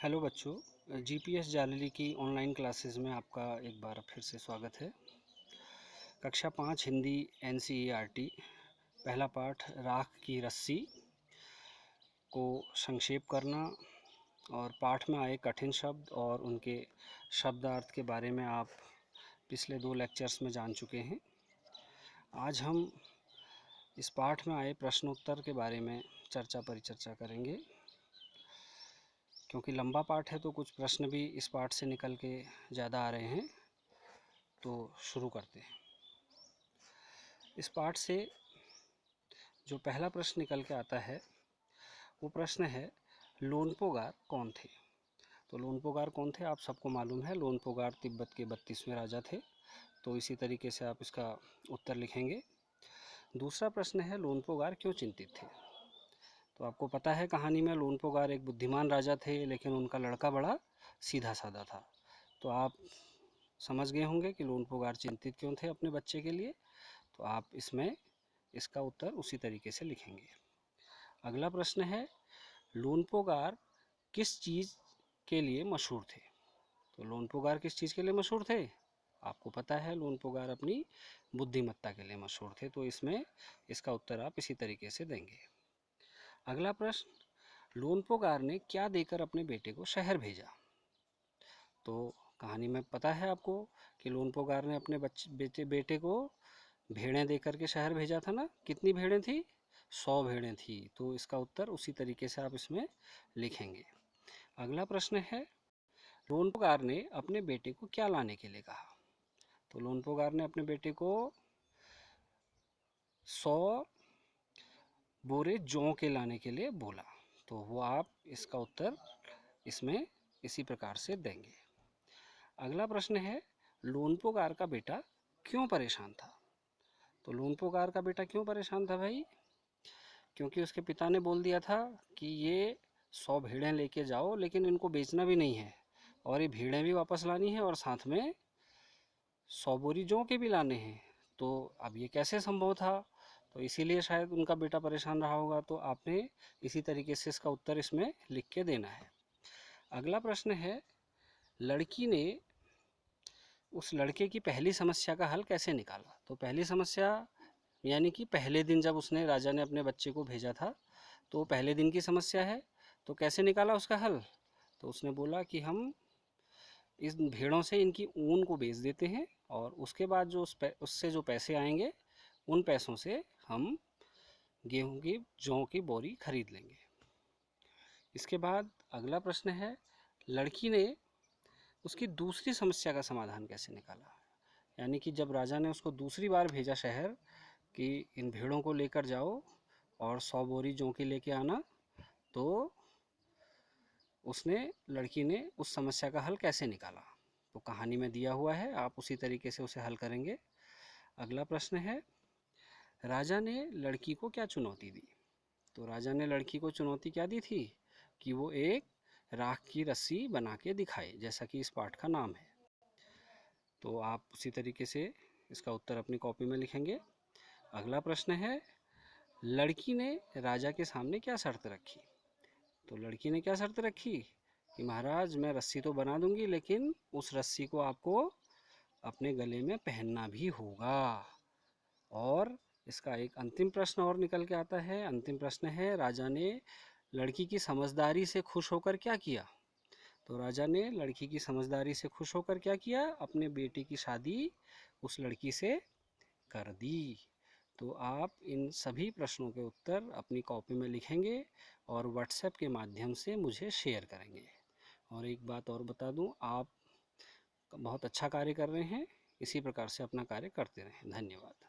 Hello बच्चों, GPS जालरी की online classes में आपका एक बार फिर से स्वागत है। कक्षा 5 हिंदी एनसीईआरटी पहला पाठ राख की रस्सी को संक्षेप करना और पाठ में आए कठिन शब्द और उनके शब्दार्थ के बारे में आप पिछले 2 लेक्चर्स में जान चुके हैं। आज हम इस पाठ में आए प्रश्नोत्तर के बारे में चर्चा परिचर्चा करेंगे। क्योंकि लंबा पाठ है तो कुछ प्रश्न भी इस पाठ से निकल के ज़्यादा आ रहे हैं, तो शुरू करते हैं। इस पाठ से जो पहला प्रश्न निकल के आता है वो प्रश्न है, लोनपोगार कौन थे। तो लोनपोगार कौन थे आप सबको मालूम है। लोनपोगार तिब्बत के 32वें राजा थे। तो इसी तरीके से आप इसका उत्तर लिखेंगे। दूसरा प्रश्न है, लोनपोगार क्यों चिंतित थे। तो आपको पता है कहानी में लोनपोगार एक बुद्धिमान राजा थे, लेकिन उनका लड़का बड़ा सीधा साधा था। तो आप समझ गए होंगे कि लोनपोगार चिंतित क्यों थे अपने बच्चे के लिए। तो आप इसमें इसका उत्तर उसी तरीके से लिखेंगे। अगला प्रश्न है, लोनपोगार किस चीज़ के लिए मशहूर थे। तो लोनपोगार किस चीज़ के लिए मशहूर थे आपको पता है। लोनपोगार अपनी बुद्धिमत्ता के लिए मशहूर थे। तो इसमें इसका उत्तर आप इसी तरीके से देंगे। अगला प्रश्न, लोनपोगार ने क्या देकर अपने बेटे को शहर भेजा। तो कहानी में पता है आपको कि लोनपोगार ने अपने बेटे को भेड़ें देकर के शहर भेजा था ना। कितनी भेड़ें थी? 100 भेड़ें थी। तो इसका उत्तर उसी तरीके से आप इसमें लिखेंगे। अगला प्रश्न है, लोनपोगार ने अपने बेटे को क्या लाने के लिए कहा। तो लोनपोगार ने अपने बेटे को 100 बोरे जौ के लाने के लिए बोला। तो वो आप इसका उत्तर इसमें इसी प्रकार से देंगे। अगला प्रश्न है, लोनपोगार का बेटा क्यों परेशान था। तो लोनपोगार का बेटा क्यों परेशान था भाई? क्योंकि उसके पिता ने बोल दिया था कि ये 100 भेड़ें लेके जाओ, लेकिन इनको बेचना भी नहीं है और ये भेड़ें भी वापस लानी है और साथ में 100 बोरी जौ के भी लाने हैं। तो अब ये कैसे संभव था? तो इसीलिए शायद उनका बेटा परेशान रहा होगा। तो आपने इसी तरीके से इसका उत्तर इसमें लिख के देना है। अगला प्रश्न है, लड़की ने उस लड़के की पहली समस्या का हल कैसे निकाला। तो पहली समस्या यानी कि पहले दिन जब उसने राजा ने अपने बच्चे को भेजा था, तो पहले दिन की समस्या है। तो कैसे निकाला उसका हल? तो उसने बोला कि हम इस भेड़ों से इनकी ऊन को बेच देते हैं और उसके बाद जो उससे जो पैसे आएंगे, उन पैसों से हम गेहूं की जौ की बोरी खरीद लेंगे। इसके बाद अगला प्रश्न है, लड़की ने उसकी दूसरी समस्या का समाधान कैसे निकाला। यानी कि जब राजा ने उसको दूसरी बार भेजा शहर कि इन भेड़ों को लेकर जाओ और 100 बोरी जौ की लेके आना, तो उसने लड़की ने उस समस्या का हल कैसे निकाला। तो कहानी में दिया हुआ है, आप उसी तरीके से उसे हल करेंगे। अगला प्रश्न है, राजा ने लड़की को क्या चुनौती दी। तो राजा ने लड़की को चुनौती क्या दी थी कि वो एक राख की रस्सी बना के दिखाए, जैसा कि इस पाठ का नाम है। तो आप उसी तरीके से इसका उत्तर अपनी कॉपी में लिखेंगे। अगला प्रश्न है, लड़की ने राजा के सामने क्या शर्त रखी। तो लड़की ने क्या शर्त रखी कि महाराज मैं रस्सी तो बना दूंगी, लेकिन उस रस्सी को आपको अपने गले में पहनना भी होगा। और इसका एक अंतिम प्रश्न और निकल के आता है। अंतिम प्रश्न है, राजा ने लड़की की समझदारी से खुश होकर क्या किया। तो राजा ने लड़की की समझदारी से खुश होकर क्या किया, अपने बेटे की शादी उस लड़की से कर दी। तो आप इन सभी प्रश्नों के उत्तर अपनी कॉपी में लिखेंगे और व्हाट्सएप के माध्यम से मुझे शेयर करेंगे। और एक बात और बता दूं, आप बहुत अच्छा कार्य कर रहे हैं, इसी प्रकार से अपना कार्य करते रहें। धन्यवाद।